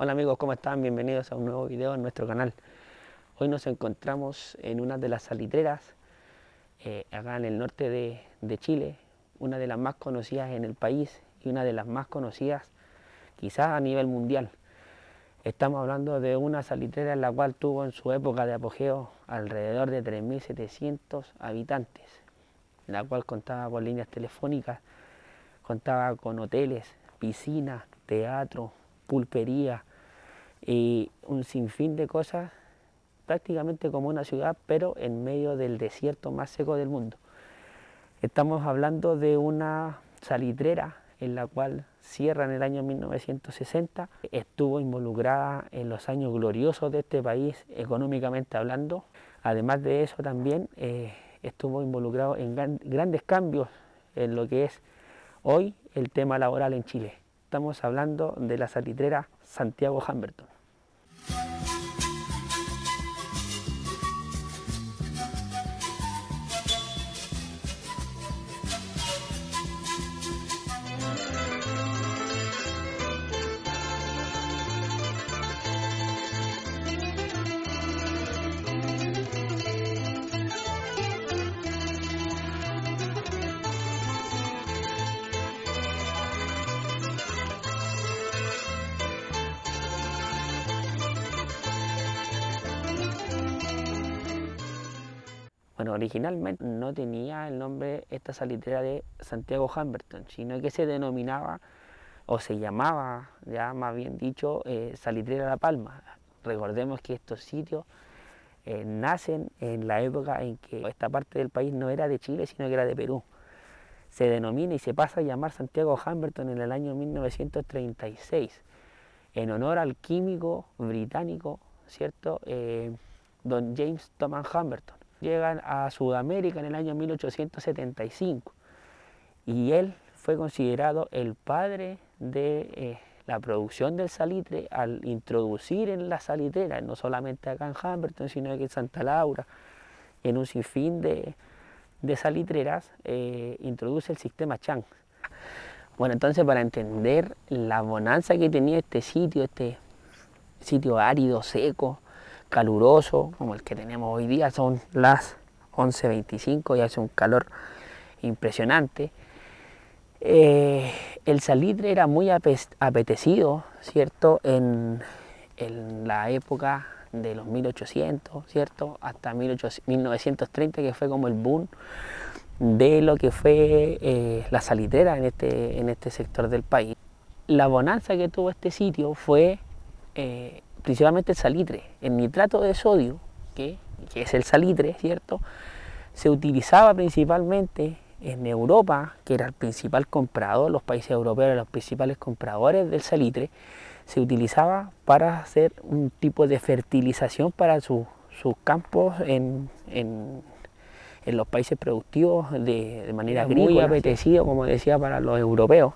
Hola amigos, ¿cómo están? Bienvenidos a un nuevo video en nuestro canal. Hoy nos encontramos en una de las salitreras acá en el norte de Chile, una de las más conocidas en el país y una de las más conocidas quizás a nivel mundial. Estamos hablando de una salitrera en la cual tuvo en su época de apogeo alrededor de 3.700 habitantes, la cual contaba con líneas telefónicas, contaba con hoteles, piscinas, teatro, pulpería y un sinfín de cosas, prácticamente como una ciudad, pero en medio del desierto más seco del mundo. Estamos hablando de una salitrera en la cual cierra en el año 1960, estuvo involucrada en los años gloriosos de este país económicamente hablando. Además de eso también estuvo involucrado en grandes cambios en lo que es hoy el tema laboral en Chile. Estamos hablando de la salitrera Santiago Humberton. Bueno, originalmente no tenía el nombre esta salitrera de Santiago Humberton, sino que se denominaba o se llamaba, ya más bien dicho, Salitrera La Palma. Recordemos que estos sitios nacen en la época en que esta parte del país no era de Chile, sino que era de Perú. Se denomina y se pasa a llamar Santiago Humberton en el año 1936, en honor al químico británico, ¿cierto? Don James Thomas Humberton. Llegan a Sudamérica en el año 1875 y él fue considerado el padre de la producción del salitre al introducir en la salitrera, no solamente acá en Humberton, sino que en Santa Laura, en un sinfín de salitreras, introduce el sistema Chang. Bueno, entonces para entender la bonanza que tenía este sitio árido, seco, caluroso, como el que tenemos hoy día, son las 11:25 y hace un calor impresionante. El salitre era muy apetecido, ¿cierto? En la época de los 1800, ¿cierto? Hasta 1930, que fue como el boom de lo que fue la salitrera en este sector del país. La bonanza que tuvo este sitio fue principalmente el salitre. El nitrato de sodio, que es el salitre, ¿cierto? Se utilizaba principalmente en Europa, que era el principal comprador, los países europeos eran los principales compradores del salitre. Se utilizaba para hacer un tipo de fertilización para sus campos en los países productivos de manera agrícola. Muy apetecido, como decía, para los europeos,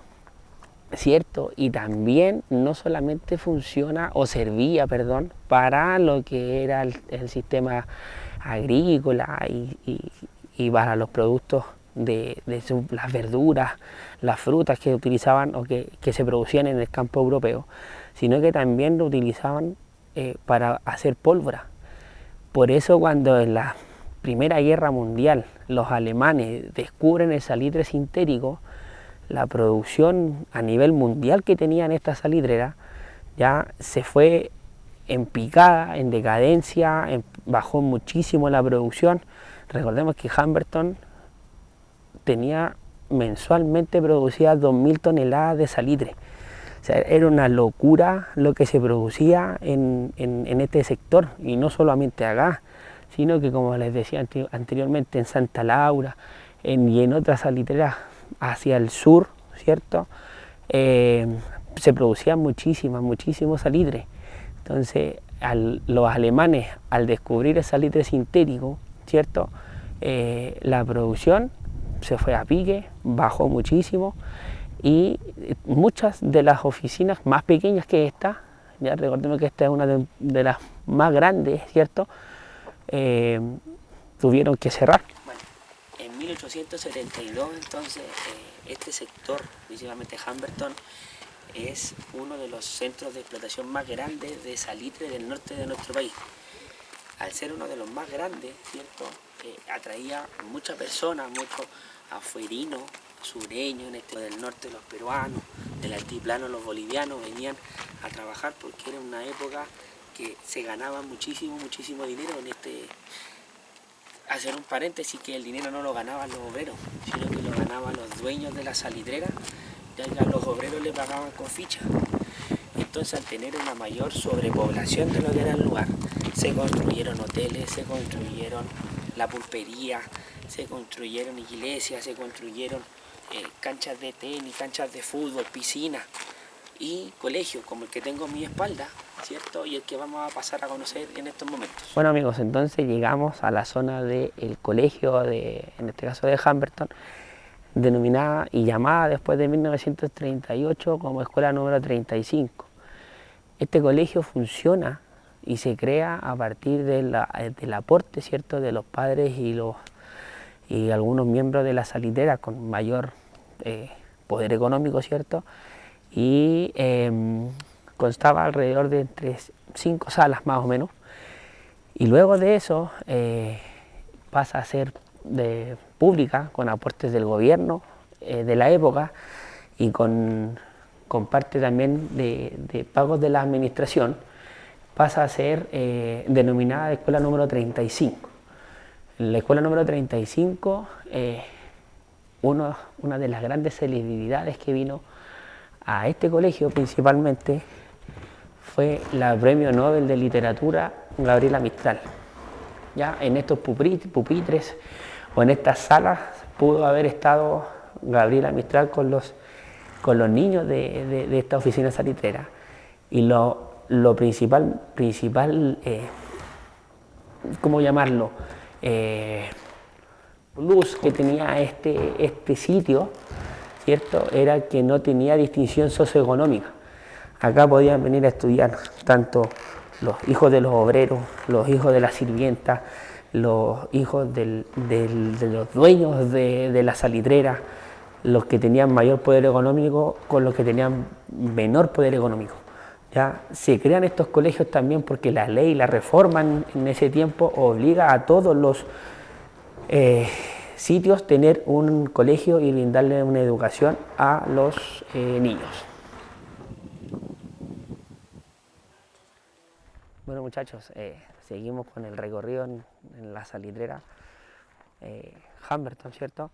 ¿cierto? Y también no solamente funciona o servía, perdón, para lo que era el sistema agrícola y para los productos las verduras, las frutas que utilizaban o que se producían en el campo europeo, sino que también lo utilizaban para hacer pólvora. Por eso cuando en la Primera Guerra Mundial los alemanes descubren el salitre sintético, la producción a nivel mundial que tenían esta salitrera ya se fue en picada, en decadencia, bajó muchísimo la producción. Recordemos que Humberton tenía mensualmente producidas 2.000 toneladas de salitre. O sea, era una locura lo que se producía en este sector, y no solamente acá, sino que, como les decía anteriormente, en Santa Laura y en otras salitreras hacia el sur, ¿cierto? Se producían muchísimos salitres. Entonces, los alemanes, al descubrir el salitre sintético, ¿cierto? La producción se fue a pique, bajó muchísimo, y muchas de las oficinas más pequeñas que esta, ya recordemos que esta es una de las más grandes, ¿cierto? Tuvieron que cerrar. Bueno, en 1872 entonces este sector, principalmente Humberton, es uno de los centros de explotación más grandes de salitre del norte de nuestro país. Al ser uno de los más grandes, ¿cierto? Atraía muchas personas, muchos afuerinos, sureños, del norte los peruanos, del altiplano los bolivianos, venían a trabajar porque era una época que se ganaba muchísimo dinero en este. Hacer un paréntesis, que el dinero no lo ganaban los obreros, sino que lo ganaban los dueños de la salitrera, ya que a los obreros le pagaban con ficha. Entonces, al tener una mayor sobrepoblación de lo que era el lugar, se construyeron hoteles, se construyeron la pulpería, se construyeron iglesias, se construyeron canchas de tenis, canchas de fútbol, piscinas y colegios como el que tengo en mi espalda, ¿cierto? Y el que vamos a pasar a conocer en estos momentos. Bueno, amigos, entonces llegamos a la zona del colegio, en este caso de Humberton, denominada y llamada después de 1938 como escuela número 35. Este colegio funciona y se crea a partir del aporte, ¿cierto?, de los padres y algunos miembros de la salitera con mayor poder económico, ¿cierto? Y constaba alrededor de entre 5 salas más o menos, y luego de eso pasa a ser pública con aportes del gobierno de la época y con parte también de pagos de la administración, pasa a ser denominada escuela número 35. La escuela número 35, una de las grandes celebridades que vino a este colegio principalmente fue la Premio Nobel de Literatura Gabriela Mistral. Ya en estos pupitres o en estas salas pudo haber estado Gabriela Mistral con los niños de esta oficina salitrera. Y lo principal ¿cómo llamarlo? Luz que tenía este sitio, ¿cierto?, era que no tenía distinción socioeconómica. Acá podían venir a estudiar tanto los hijos de los obreros, los hijos de las sirvientas, los hijos de los dueños de la salitrera, los que tenían mayor poder económico con los que tenían menor poder económico. ¿Ya? Se crean estos colegios también porque la ley, la reforma en ese tiempo obliga a todos los sitios tener un colegio y brindarle una educación a los niños. Bueno, muchachos, seguimos con el recorrido en la salitrera Humberton, ¿cierto?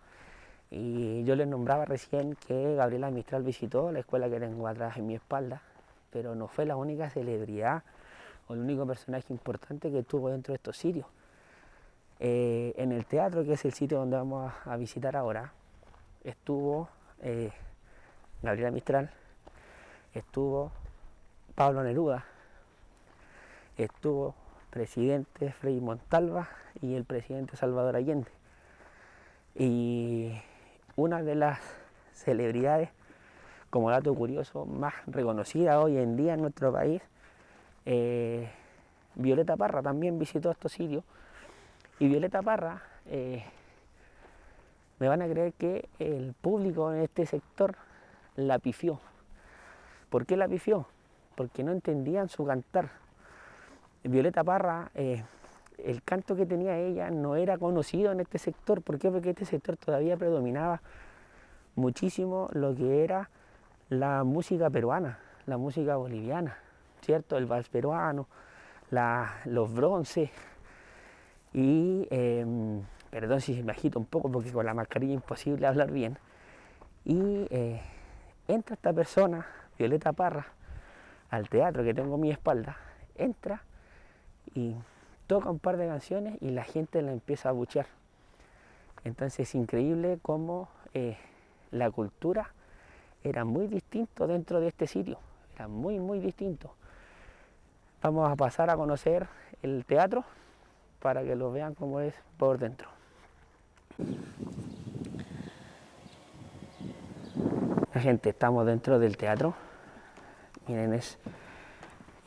Y yo les nombraba recién que Gabriela Mistral visitó la escuela que tengo atrás en mi espalda, pero no fue la única celebridad o el único personaje importante que estuvo dentro de estos sitios. En el teatro, que es el sitio donde vamos a visitar ahora, estuvo Gabriela Mistral, estuvo Pablo Neruda, estuvo presidente Frei Montalva y el presidente Salvador Allende. Y una de las celebridades, como dato curioso, más reconocida hoy en día en nuestro país, Violeta Parra también visitó estos sitios. Y Violeta Parra, me van a creer que el público en este sector la pifió. ¿Por qué la pifió? Porque no entendían su cantar. Violeta Parra, el canto que tenía ella no era conocido en este sector. ¿Por qué? Porque este sector todavía predominaba muchísimo lo que era la música peruana, la música boliviana, ¿cierto? El vals peruano, los bronces. Y, perdón si me agito un poco porque con la mascarilla es imposible hablar bien. Y entra esta persona, Violeta Parra, al teatro que tengo a mi espalda, entra y toca un par de canciones y la gente la empieza a abuchear. Entonces es increíble cómo la cultura era muy distinto dentro de este sitio, era muy distinto. Vamos a pasar a conocer el teatro para que lo vean cómo es por dentro. La gente, estamos dentro del teatro. Miren, es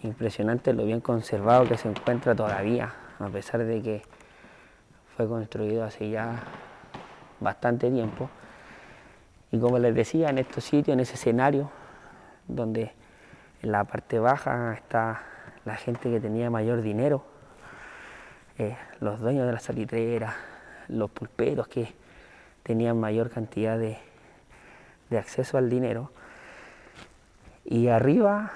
impresionante lo bien conservado que se encuentra todavía, a pesar de que fue construido hace ya bastante tiempo. Y como les decía, en estos sitios, en ese escenario, donde en la parte baja está la gente que tenía mayor dinero, los dueños de las salitreras, los pulperos que tenían mayor cantidad de acceso al dinero, y arriba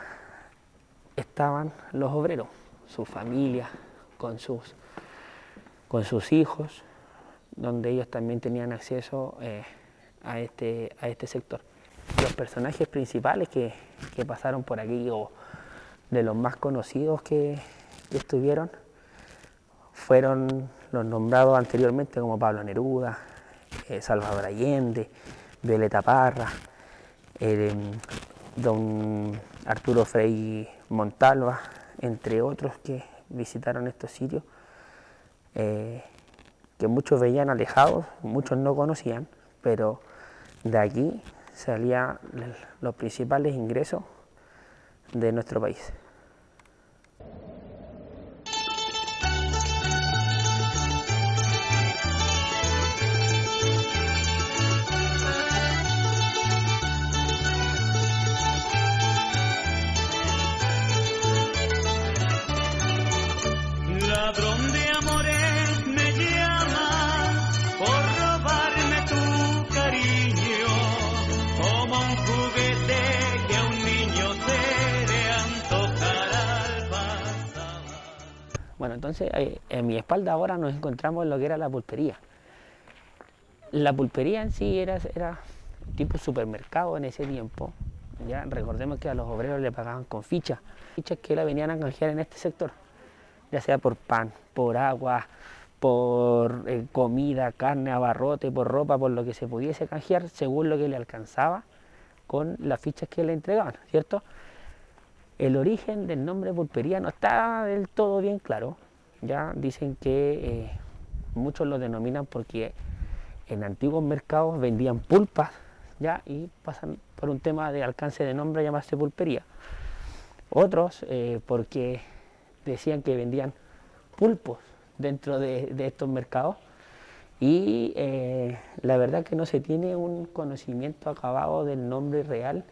estaban los obreros, sus familias, con sus hijos, donde ellos también tenían acceso a este sector. Los personajes principales que pasaron por aquí, o de los más conocidos que estuvieron, fueron los nombrados anteriormente como Pablo Neruda, Salvador Allende, Violeta Parra, don Arturo Frei Montalva, entre otros que visitaron estos sitios, que muchos veían alejados, muchos no conocían, pero de aquí salían los principales ingresos de nuestro país. Ladrón de amores me llaman por robarme tu cariño, como un juguete que a un niño se le antojará al pasar. Bueno, entonces en mi espalda ahora nos encontramos en lo que era la pulpería. La pulpería en sí era tipo supermercado en ese tiempo. Ya recordemos que a los obreros le pagaban con fichas que la venían a canjear en este sector, ya sea por pan, por agua, por comida, carne, abarrote, por ropa, por lo que se pudiese canjear según lo que le alcanzaba con las fichas que le entregaban, ¿cierto? El origen del nombre pulpería no está del todo bien claro. Ya dicen que muchos lo denominan porque en antiguos mercados vendían pulpas, ya, y pasan por un tema de alcance de nombre a llamarse pulpería. Otros porque decían que vendían pulpos dentro de estos mercados, y la verdad que no se tiene un conocimiento acabado del nombre real,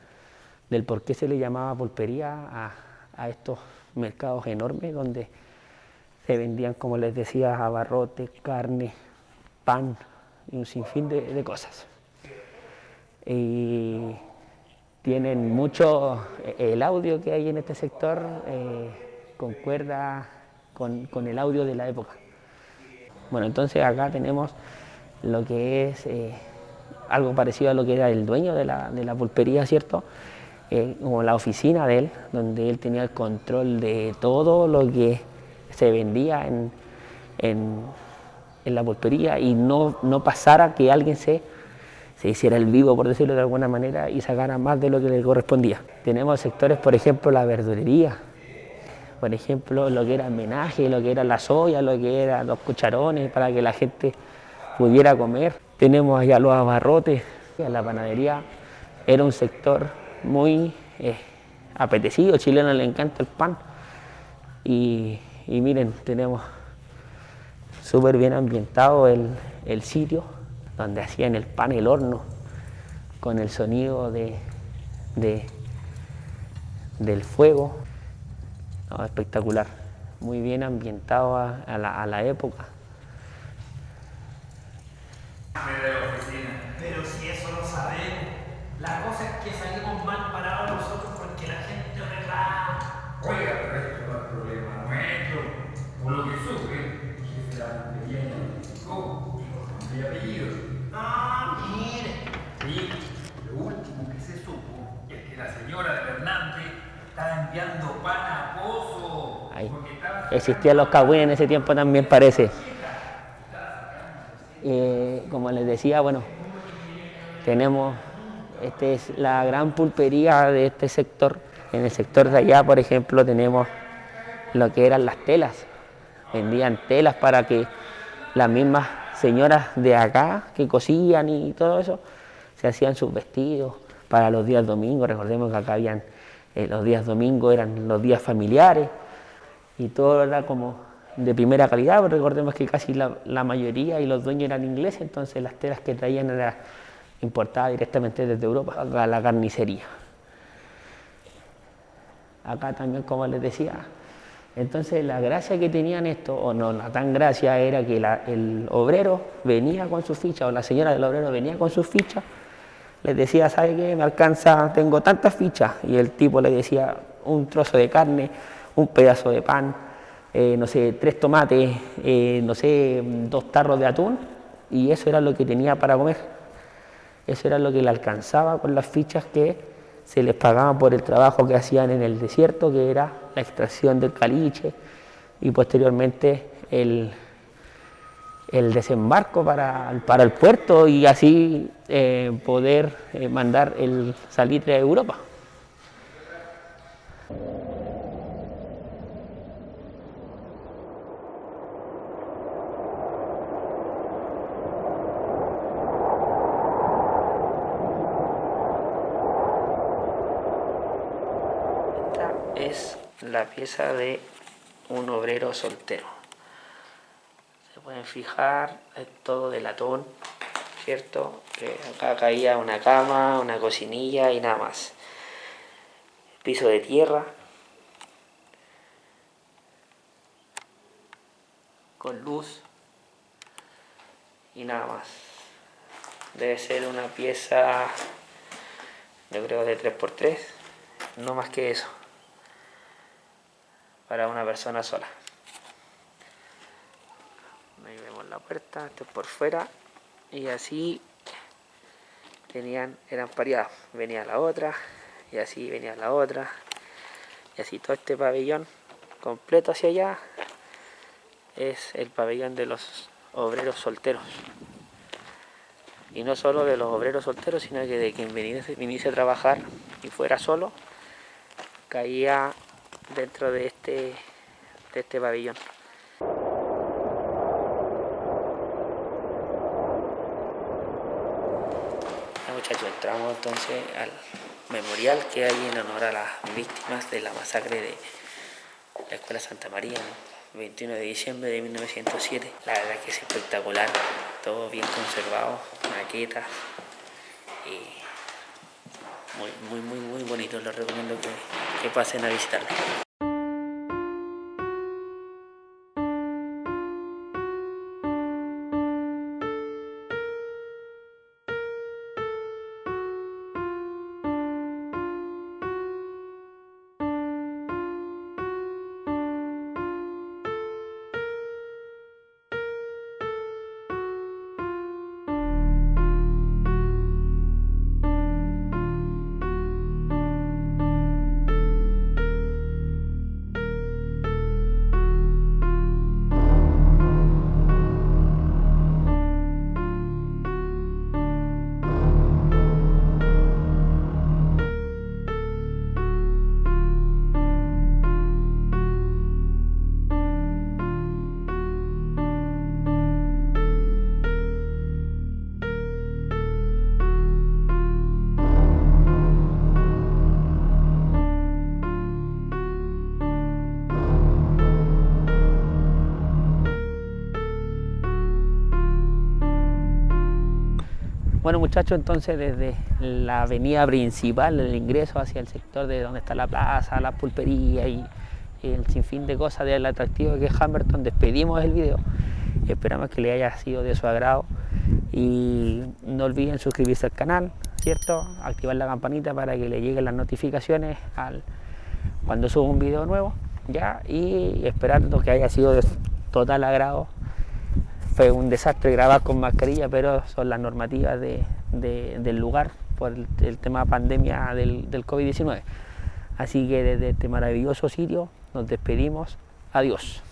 del por qué se le llamaba pulpería a estos mercados enormes donde se vendían, como les decía, abarrotes, carne, pan y un sinfín de cosas. Y tienen mucho, el audio que hay en este sector concuerda con el audio de la época. Bueno, entonces acá tenemos lo que es algo parecido a lo que era el dueño de la pulpería, ¿cierto? Como la oficina de él, donde él tenía el control de todo lo que se vendía en la pulpería, y no pasara que alguien se hiciera el vivo, por decirlo de alguna manera, y sacara más de lo que le correspondía. Tenemos sectores, por ejemplo, la verdulería, por ejemplo, lo que era el menaje, lo que era la soya, lo que eran los cucharones para que la gente pudiera comer. Tenemos allá los abarrotes. La panadería era un sector muy apetecido, al chileno le encanta el pan. Y miren, tenemos súper bien ambientado el sitio donde hacían el pan, el horno, con el sonido del fuego. No, espectacular, muy bien ambientado a la época. Pero si eso lo sabemos, la cosa es que salimos mal parados nosotros porque la gente reclama. Oiga, pero esto no es problema nuestro. Por lo que supe, el jefe de la pulpería identificó por nombre y apellido. Ah, mire. Sí, lo último que se supo es que la señora de Fernández estaba enviando pan a Pozo. Ahí existían los cagüines en ese tiempo también, parece. Como les decía, bueno, esta es la gran pulpería de este sector. En el sector de allá, por ejemplo, tenemos lo que eran las telas. Vendían telas para que las mismas señoras de acá que cosían y todo eso, se hacían sus vestidos para los días domingos. Recordemos que acá habían, los días domingos eran los días familiares y todo era como de primera calidad, pero recordemos que casi la mayoría y los dueños eran ingleses, entonces las telas que traían eran importadas directamente desde Europa a la carnicería. acá también, como les decía. Entonces la gracia que tenían esto, o no la tan gracia, era que el obrero venía con su ficha, o la señora del obrero venía con sus fichas, les decía, ¿sabe qué? Me alcanza, tengo tantas fichas, y el tipo le decía un trozo de carne, un pedazo de pan, no sé, 3 tomates, no sé, 2 tarros de atún, y eso era lo que tenía para comer. Eso era lo que le alcanzaba con las fichas que se les pagaba por el trabajo que hacían en el desierto, que era la extracción del caliche y posteriormente el desembarco para el puerto y así poder mandar el salitre a Europa. Es la pieza de un obrero soltero. Se pueden fijar, es todo de latón, ¿cierto? Que acá caía una cama, una cocinilla y nada más. Piso de tierra, con luz y nada más. Debe ser una pieza, yo creo, de 3×3, no más que eso, para una persona sola. Ahí vemos la puerta, esto es por fuera, y así eran pareadas, venía la otra, y así venía la otra, y así todo este pabellón completo hacia allá es el pabellón de los obreros solteros. Y no solo de los obreros solteros, sino que de quien viniese a trabajar y fuera solo, caía dentro de este pabellón. Muchachos, entramos entonces al memorial que hay en honor a las víctimas de la masacre de la Escuela Santa María, el 21 de diciembre de 1907. La verdad es que es espectacular, todo bien conservado, maquetas, y muy bonito. Les recomiendo que pasen a visitarlo. Bueno, muchachos, entonces desde la avenida principal, el ingreso hacia el sector de donde está la plaza, la pulpería y el sinfín de cosas del atractivo que es Humberton, despedimos el video. Esperamos que les haya sido de su agrado y no olviden suscribirse al canal, ¿cierto? Activar la campanita para que le lleguen las notificaciones cuando suba un video nuevo, ¿ya? Y esperando que haya sido de total agrado. Fue un desastre grabar con mascarilla, pero son las normativas del lugar por el tema pandemia del COVID-19. Así que desde este maravilloso sitio nos despedimos. Adiós.